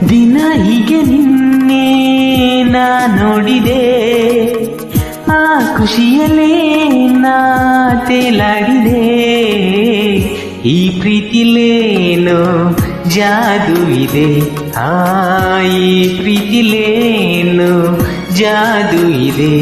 ದಿನ ಹೀಗೆ ನಿನ್ನೆ ನಾ ನೋಡಿದೆ, ಆ ಖುಷಿಯಲ್ಲೇ ನಾ ತೇಲಾಡಿದೆ. ಈ ಪ್ರೀತಿಲೇನೋ ಜಾದು ಇದೆ, ಈ ಪ್ರೀತಿಲೇನೋ ಜಾದು ಇದೆ.